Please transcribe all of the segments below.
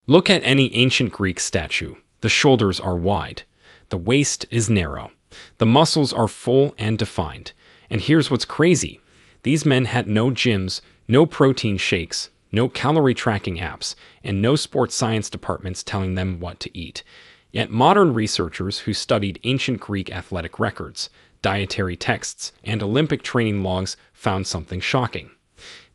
Look at any ancient Greek statue. The shoulders are wide. The waist is narrow. The muscles are full and defined. And here's what's crazy. These men had no gyms, no protein shakes, no calorie tracking apps, and no sports science departments telling them what to eat. Yet modern researchers who studied ancient Greek athletic records, dietary texts, and Olympic training logs found something shocking.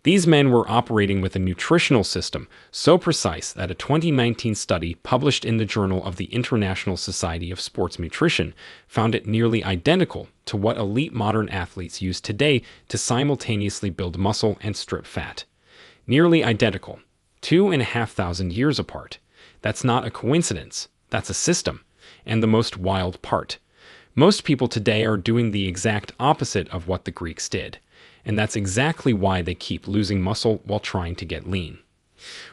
These men were operating with a nutritional system so precise that a 2019 study published in the Journal of the International Society of Sports Nutrition found it nearly identical to what elite modern athletes use today to simultaneously build muscle and strip fat. Nearly identical, 2,500 years apart. That's not a coincidence, that's a system. And the most wild part, most people today are doing the exact opposite of what the Greeks did. And that's exactly why they keep losing muscle while trying to get lean.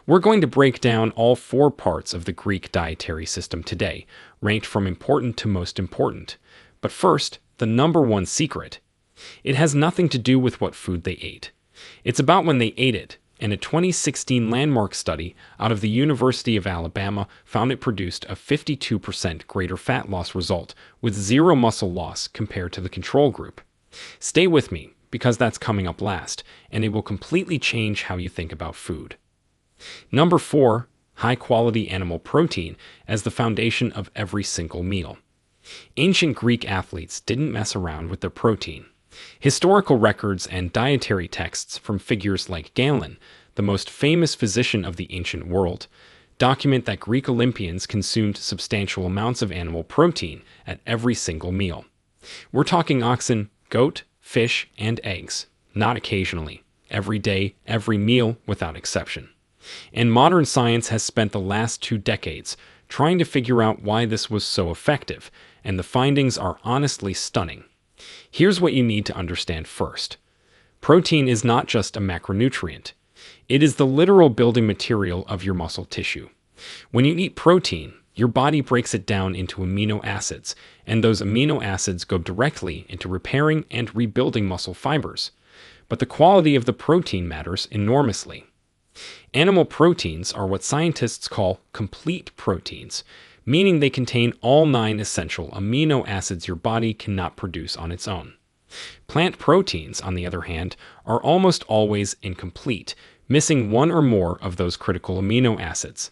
We're going to break down all 4 parts of the Greek dietary system today, ranked from important to most important. But first, the number 1 secret. It has nothing to do with what food they ate. It's about when they ate it, and a 2016 landmark study out of the University of Alabama found it produced a 52% greater fat loss result with 0 muscle loss compared to the control group. Stay with me, because that's coming up last, and it will completely change how you think about food. Number 4, high-quality animal protein as the foundation of every single meal. Ancient Greek athletes didn't mess around with their protein. Historical records and dietary texts from figures like Galen, the most famous physician of the ancient world, document that Greek Olympians consumed substantial amounts of animal protein at every single meal. We're talking oxen, goat, fish, and eggs, not occasionally, every day, every meal, without exception. And modern science has spent the last 2 decades trying to figure out why this was so effective, and the findings are honestly stunning. Here's what you need to understand first. Protein is not just a macronutrient. It is the literal building material of your muscle tissue. When you eat protein, your body breaks it down into amino acids, and those amino acids go directly into repairing and rebuilding muscle fibers. But the quality of the protein matters enormously. Animal proteins are what scientists call complete proteins, meaning they contain all 9 essential amino acids your body cannot produce on its own. Plant proteins, on the other hand, are almost always incomplete, missing 1 or more of those critical amino acids.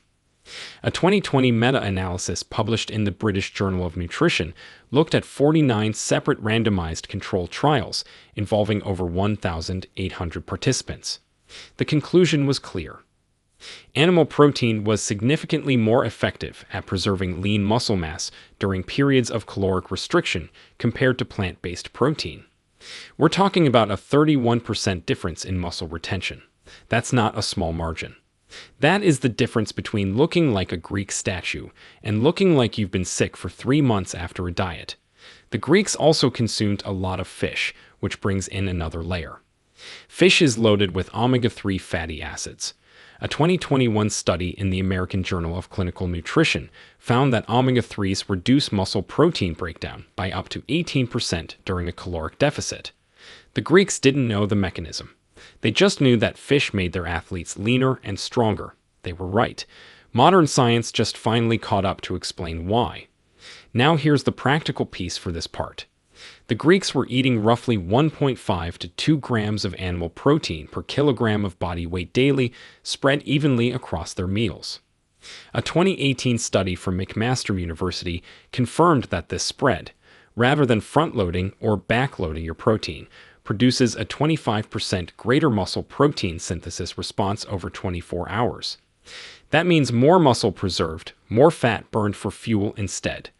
A 2020 meta-analysis published in the British Journal of Nutrition looked at 49 separate randomized controlled trials involving over 1,800 participants. The conclusion was clear. Animal protein was significantly more effective at preserving lean muscle mass during periods of caloric restriction compared to plant-based protein. We're talking about a 31% difference in muscle retention. That's not a small margin. That is the difference between looking like a Greek statue and looking like you've been sick for 3 months after a diet. The Greeks also consumed a lot of fish, which brings in another layer. Fish is loaded with omega-3 fatty acids. A 2021 study in the American Journal of Clinical Nutrition found that omega-3s reduce muscle protein breakdown by up to 18% during a caloric deficit. The Greeks didn't know the mechanism. They just knew that fish made their athletes leaner and stronger. They were right. Modern science just finally caught up to explain why. Now here's the practical piece for this part. The Greeks were eating roughly 1.5 to 2 grams of animal protein per kilogram of body weight daily, spread evenly across their meals. A 2018 study from McMaster University confirmed that this spread, rather than front-loading or back-loading your protein, produces a 25% greater muscle protein synthesis response over 24 hours. That means more muscle preserved, more fat burned for fuel instead.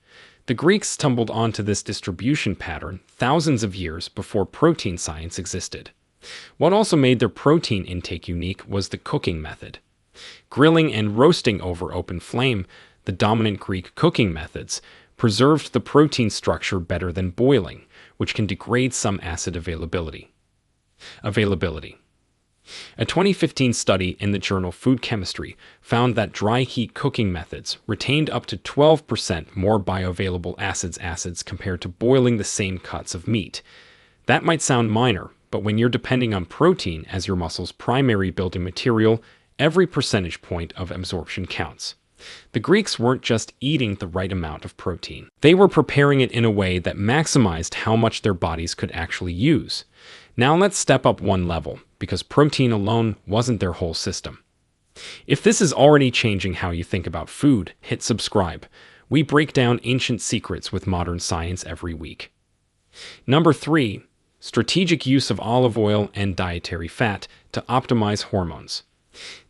The Greeks stumbled onto this distribution pattern thousands of years before protein science existed. What also made their protein intake unique was the cooking method. Grilling and roasting over open flame, the dominant Greek cooking methods, preserved the protein structure better than boiling, which can degrade some acid availability. A 2015 study in the journal Food Chemistry found that dry heat cooking methods retained up to 12% more bioavailable acids compared to boiling the same cuts of meat. That might sound minor, but when you're depending on protein as your muscle's primary building material, Every percentage point of absorption counts. The Greeks weren't just eating the right amount of protein. They were preparing it in a way that maximized how much their bodies could actually use. Now let's step up one level, because protein alone wasn't their whole system. If this is already changing how you think about food, hit subscribe. We break down ancient secrets with modern science every week. Number 3. Strategic use of olive oil and dietary fat to optimize hormones.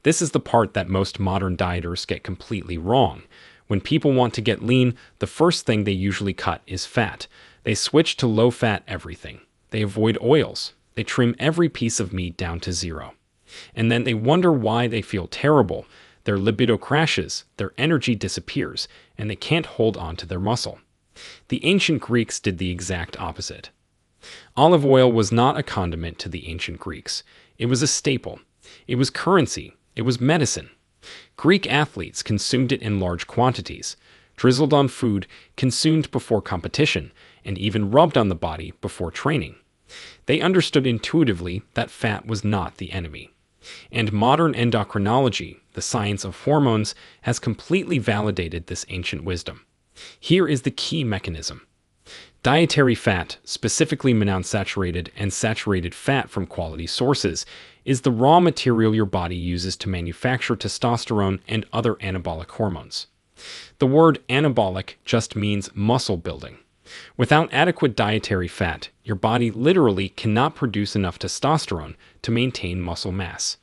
This is the part that most modern dieters get completely wrong. When people want to get lean, the first thing they usually cut is fat. They switch to low-fat everything. They avoid oils. They trim every piece of meat down to zero. And then they wonder why they feel terrible. Their libido crashes, their energy disappears, and they can't hold on to their muscle. The ancient Greeks did the exact opposite. Olive oil was not a condiment to the ancient Greeks. It was a staple. It was currency. It was medicine. Greek athletes consumed it in large quantities, drizzled on food, consumed before competition, and even rubbed on the body before training. They understood intuitively that fat was not the enemy. And modern endocrinology, the science of hormones, has completely validated this ancient wisdom. Here is the key mechanism. Dietary fat, specifically monounsaturated and saturated fat from quality sources, is the raw material your body uses to manufacture testosterone and other anabolic hormones. The word anabolic just means muscle building. Without adequate dietary fat, your body literally cannot produce enough testosterone to maintain muscle mass.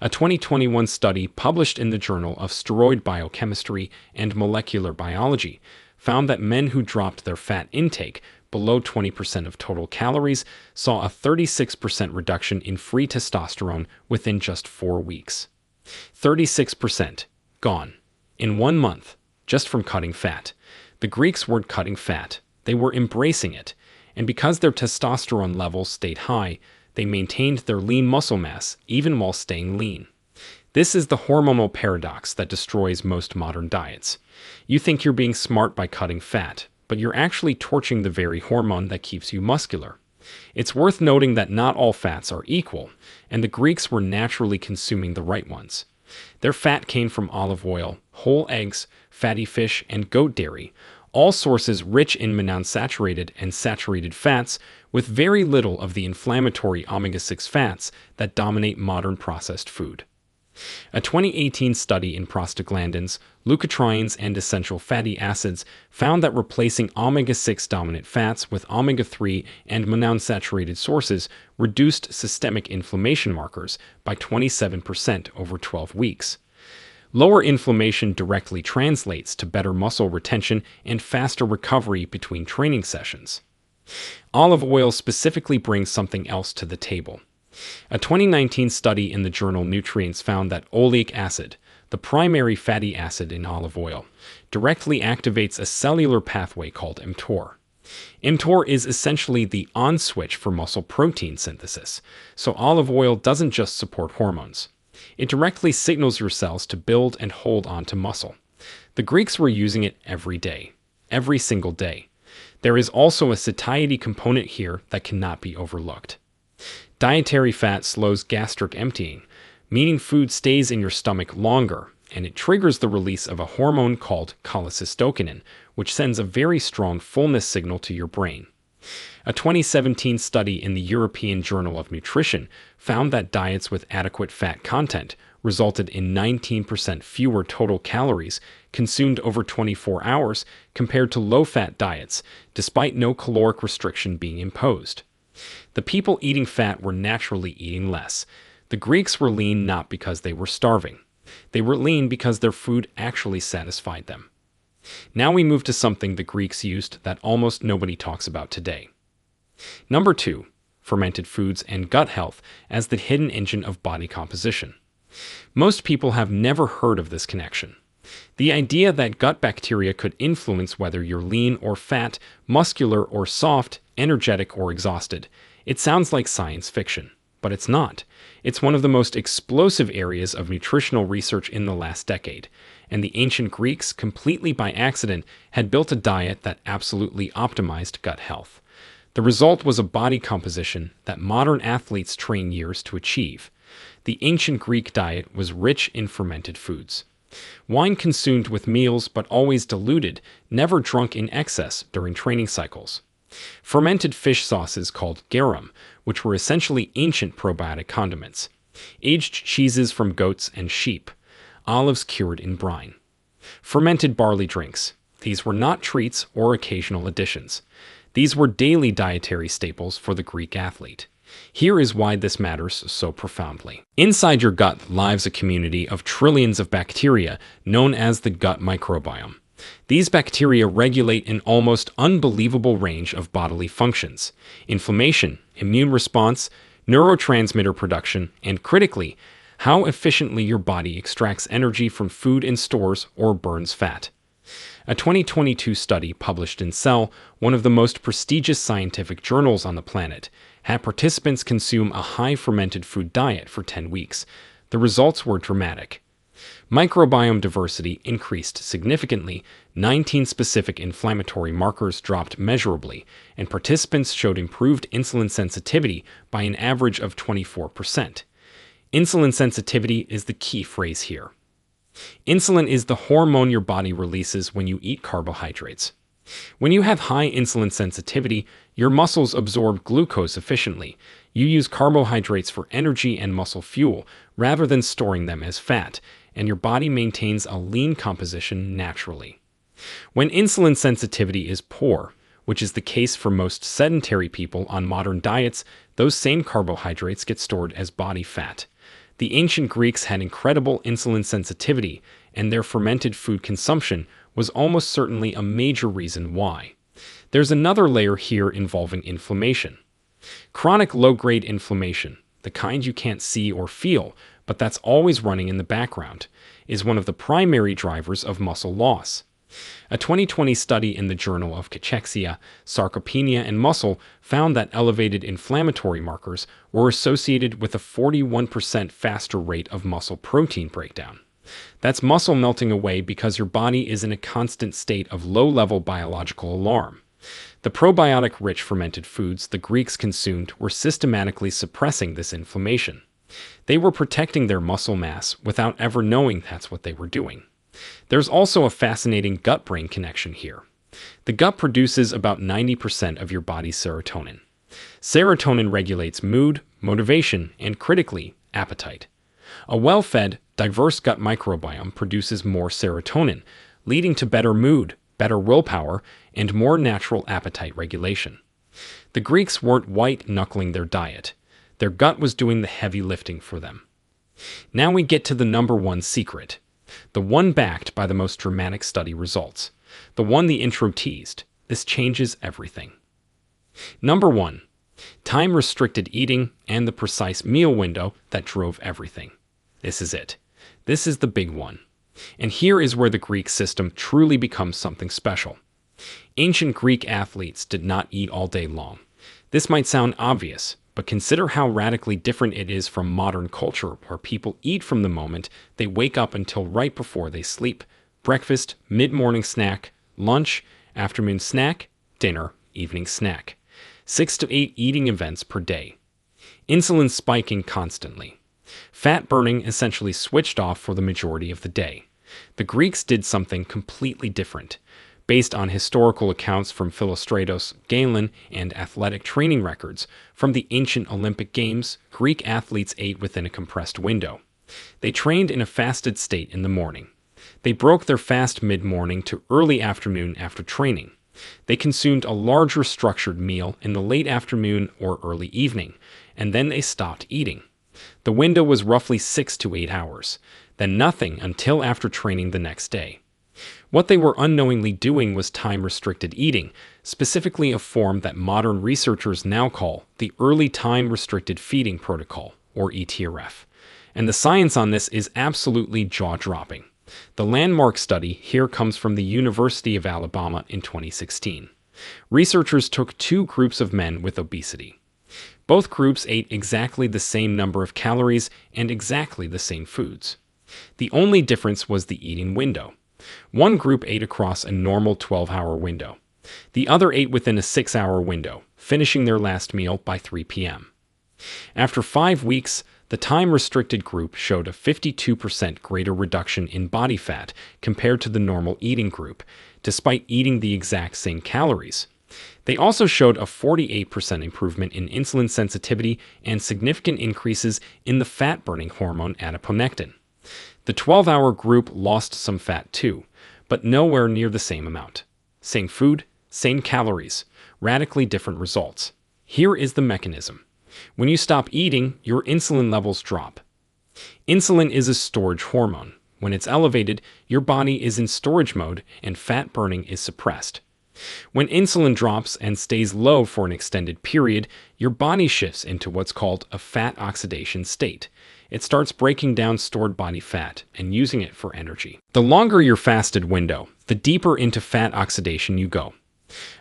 A 2021 study published in the Journal of Steroid Biochemistry and Molecular Biology found that men who dropped their fat intake below 20% of total calories saw a 36% reduction in free testosterone within just 4 weeks. 36% gone in 1 month just from cutting fat. The Greeks weren't cutting fat, they were embracing it, and because their testosterone levels stayed high, they maintained their lean muscle mass even while staying lean. This is the hormonal paradox that destroys most modern diets. You think you're being smart by cutting fat, but you're actually torching the very hormone that keeps you muscular. It's worth noting that not all fats are equal, and the Greeks were naturally consuming the right ones. Their fat came from olive oil, whole eggs, fatty fish, and goat dairy, all sources rich in monounsaturated and saturated fats with very little of the inflammatory omega-6 fats that dominate modern processed food. A 2018 study in prostaglandins, leukotrienes, and essential fatty acids found that replacing omega-6 dominant fats with omega-3 and monounsaturated sources reduced systemic inflammation markers by 27% over 12 weeks. Lower inflammation directly translates to better muscle retention and faster recovery between training sessions. Olive oil specifically brings something else to the table. A 2019 study in the journal Nutrients found that oleic acid, the primary fatty acid in olive oil, directly activates a cellular pathway called mTOR. mTOR is essentially the on switch for muscle protein synthesis, so olive oil doesn't just support hormones. It directly signals your cells to build and hold on to muscle. The Greeks were using it every day, every single day. There is also a satiety component here that cannot be overlooked. Dietary fat slows gastric emptying, meaning food stays in your stomach longer, and it triggers the release of a hormone called cholecystokinin, which sends a very strong fullness signal to your brain. A 2017 study in the European Journal of Nutrition found that diets with adequate fat content resulted in 19% fewer total calories consumed over 24 hours compared to low-fat diets, despite no caloric restriction being imposed. The people eating fat were naturally eating less. The Greeks were lean not because they were starving. They were lean because their food actually satisfied them. Now we move to something the Greeks used that almost nobody talks about today. Number 2. Fermented foods and gut health as the hidden engine of body composition. Most people have never heard of this connection. The idea that gut bacteria could influence whether you're lean or fat, muscular or soft, energetic or exhausted. It sounds like science fiction, but it's not. It's one of the most explosive areas of nutritional research in the last decade, and the ancient Greeks, completely by accident, had built a diet that absolutely optimized gut health. The result was a body composition that modern athletes train years to achieve. The ancient Greek diet was rich in fermented foods. Wine consumed with meals but always diluted, never drunk in excess during training cycles. Fermented fish sauces called garum, which were essentially ancient probiotic condiments. Aged cheeses from goats and sheep. Olives cured in brine. Fermented barley drinks. These were not treats or occasional additions. These were daily dietary staples for the Greek athlete. Here is why this matters so profoundly. Inside your gut lives a community of trillions of bacteria known as the gut microbiome. These bacteria regulate an almost unbelievable range of bodily functions: inflammation, immune response, neurotransmitter production, and critically, how efficiently your body extracts energy from food in stores or burns fat. A 2022 study published in Cell, one of the most prestigious scientific journals on the planet, had participants consume a high fermented food diet for 10 weeks. The results were dramatic. Microbiome diversity increased significantly, 19 specific inflammatory markers dropped measurably, and participants showed improved insulin sensitivity by an average of 24%. Insulin sensitivity is the key phrase here. Insulin is the hormone your body releases when you eat carbohydrates. When you have high insulin sensitivity, your muscles absorb glucose efficiently. You use carbohydrates for energy and muscle fuel rather than storing them as fat, and your body maintains a lean composition naturally. When insulin sensitivity is poor, which is the case for most sedentary people on modern diets, those same carbohydrates get stored as body fat. The ancient Greeks had incredible insulin sensitivity, and their fermented food consumption was almost certainly a major reason why. There's another layer here involving inflammation. Chronic low-grade inflammation, the kind you can't see or feel, but that's always running in the background, is one of the primary drivers of muscle loss. A 2020 study in the Journal of Cachexia, Sarcopenia, and Muscle found that elevated inflammatory markers were associated with a 41% faster rate of muscle protein breakdown. That's muscle melting away because your body is in a constant state of low-level biological alarm. The probiotic-rich fermented foods the Greeks consumed were systematically suppressing this inflammation. They were protecting their muscle mass without ever knowing that's what they were doing. There's also a fascinating gut-brain connection here. The gut produces about 90% of your body's serotonin. Serotonin regulates mood, motivation, and critically, appetite. A well-fed, diverse gut microbiome produces more serotonin, leading to better mood, better willpower, and more natural appetite regulation. The Greeks weren't white-knuckling their diet. Their gut was doing the heavy lifting for them. Now we get to the number one secret. The one backed by the most dramatic study results. The one the intro teased. This changes everything. Number 1. Time-restricted eating and the precise meal window that drove everything. This is it. This is the big one. And here is where the Greek system truly becomes something special. Ancient Greek athletes did not eat all day long. This might sound obvious, but consider how radically different it is from modern culture, where people eat from the moment they wake up until right before they sleep. Breakfast, mid-morning snack, lunch, afternoon snack, dinner, evening snack. 6 to 8 eating events per day. Insulin spiking constantly. Fat burning essentially switched off for the majority of the day. The Greeks did something completely different. Based on historical accounts from Philostratos, Galen, and athletic training records from the ancient Olympic Games, Greek athletes ate within a compressed window. They trained in a fasted state in the morning. They broke their fast mid-morning to early afternoon after training. They consumed a larger structured meal in the late afternoon or early evening, and then they stopped eating. The window was roughly 6 to 8 hours, then nothing until after training the next day. What they were unknowingly doing was time-restricted eating, specifically a form that modern researchers now call the Early Time-Restricted Feeding Protocol, or ETRF. And the science on this is absolutely jaw-dropping. The landmark study here comes from the University of Alabama in 2016. Researchers took 2 groups of men with obesity. Both groups ate exactly the same number of calories and exactly the same foods. The only difference was the eating window. One group ate across a normal 12-hour window. The other ate within a 6-hour window, finishing their last meal by 3 p.m. After 5 weeks, The time-restricted group showed a 52% greater reduction in body fat compared to the normal eating group, despite eating the exact same calories. They also showed a 48% improvement in insulin sensitivity and significant increases in the fat-burning hormone adiponectin. The 12-hour group lost some fat too, but nowhere near the same amount. Same food, same calories, radically different results. Here is the mechanism. When you stop eating, your insulin levels drop. Insulin is a storage hormone. When it's elevated, your body is in storage mode and fat burning is suppressed. When insulin drops and stays low for an extended period, your body shifts into what's called a fat oxidation state. It starts breaking down stored body fat and using it for energy. The longer your fasted window, the deeper into fat oxidation you go.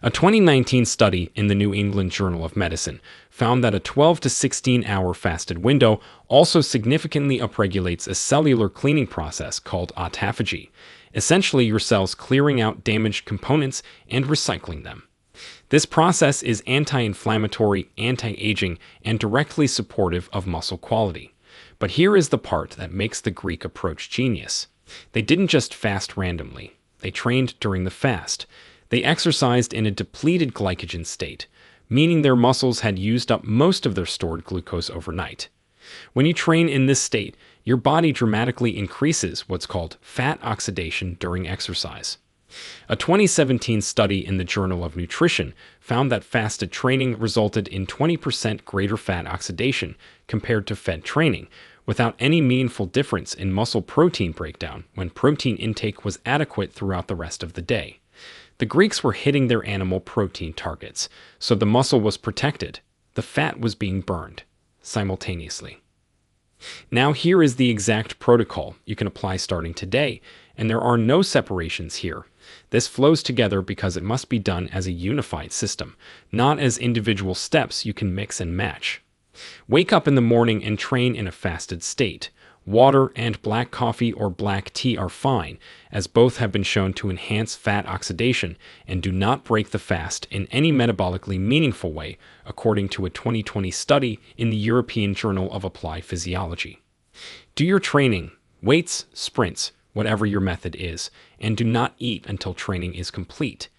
A 2019 study in the New England Journal of Medicine found that a 12 to 16-hour fasted window also significantly upregulates a cellular cleaning process called autophagy, essentially your cells clearing out damaged components and recycling them. This process is anti-inflammatory, anti-aging, and directly supportive of muscle quality. But here is the part that makes the Greek approach genius. They didn't just fast randomly. They trained during the fast. They exercised in a depleted glycogen state, meaning their muscles had used up most of their stored glucose overnight. When you train in this state, your body dramatically increases what's called fat oxidation during exercise. A 2017 study in the Journal of Nutrition found that fasted training resulted in 20% greater fat oxidation compared to fed training, without any meaningful difference in muscle protein breakdown when protein intake was adequate throughout the rest of the day. The Greeks were hitting their animal protein targets, so the muscle was protected. The fat was being burned simultaneously. Now here is the exact protocol you can apply starting today, and there are no separations here. This flows together because it must be done as a unified system, not as individual steps you can mix and match. Wake up in the morning and train in a fasted state. Water and black coffee or black tea are fine, as both have been shown to enhance fat oxidation and do not break the fast in any metabolically meaningful way, according to a 2020 study in the European Journal of Applied Physiology. Do your training, weights, sprints, whatever your method is, and do not eat until training is complete.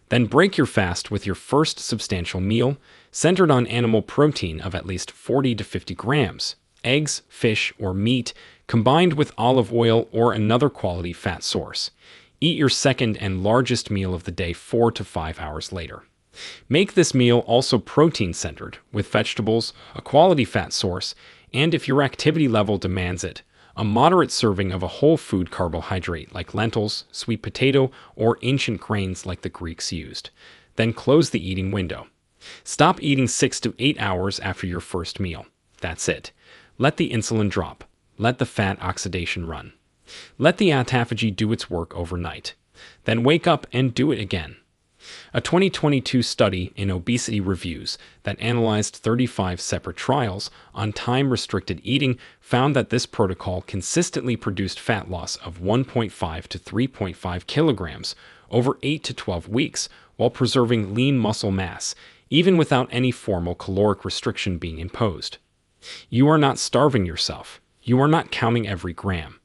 Then break your fast with your first substantial meal, centered on animal protein of at least 40 to 50 grams. Eggs, fish, or meat, combined with olive oil or another quality fat source. Eat your second and largest meal of the day 4 to 5 hours later. Make this meal also protein-centered, with vegetables, a quality fat source, and if your activity level demands it, a moderate serving of a whole food carbohydrate like lentils, sweet potato, or ancient grains like the Greeks used. Then close the eating window. Stop eating 6 to 8 hours after your first meal. That's it. Let the insulin drop. Let the fat oxidation run. Let the autophagy do its work overnight. Then wake up and do it again. A 2022 study in Obesity Reviews that analyzed 35 separate trials on time-restricted eating found that this protocol consistently produced fat loss of 1.5 to 3.5 kilograms over 8 to 12 weeks while preserving lean muscle mass, even without any formal caloric restriction being imposed. You are not starving yourself. You are not counting every gram.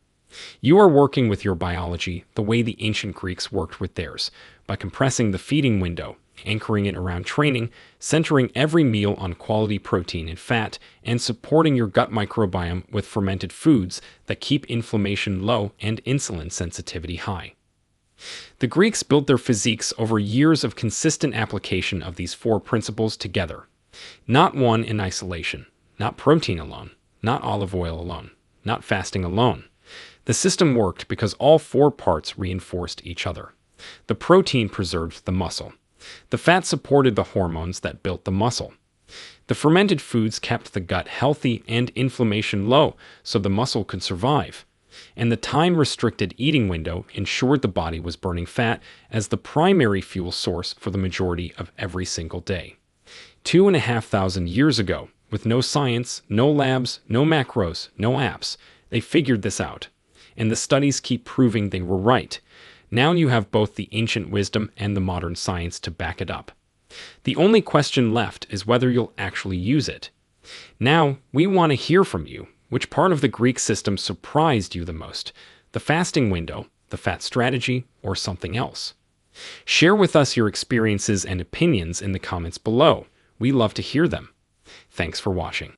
You are working with your biology the way the ancient Greeks worked with theirs, by compressing the feeding window, anchoring it around training, centering every meal on quality protein and fat, and supporting your gut microbiome with fermented foods that keep inflammation low and insulin sensitivity high. The Greeks built their physiques over years of consistent application of these 4 principles together, not one in isolation. Not protein alone, not olive oil alone, not fasting alone. The system worked because all 4 parts reinforced each other. The protein preserved the muscle. The fat supported the hormones that built the muscle. The fermented foods kept the gut healthy and inflammation low so the muscle could survive. And the time-restricted eating window ensured the body was burning fat as the primary fuel source for the majority of every single day. 2,500 years ago, with no science, no labs, no macros, no apps, they figured this out. And the studies keep proving they were right. Now you have both the ancient wisdom and the modern science to back it up. The only question left is whether you'll actually use it. Now, we want to hear from you. Which part of the Greek system surprised you the most? The fasting window, the fat strategy, or something else? Share with us your experiences and opinions in the comments below. We love to hear them. Thanks for watching.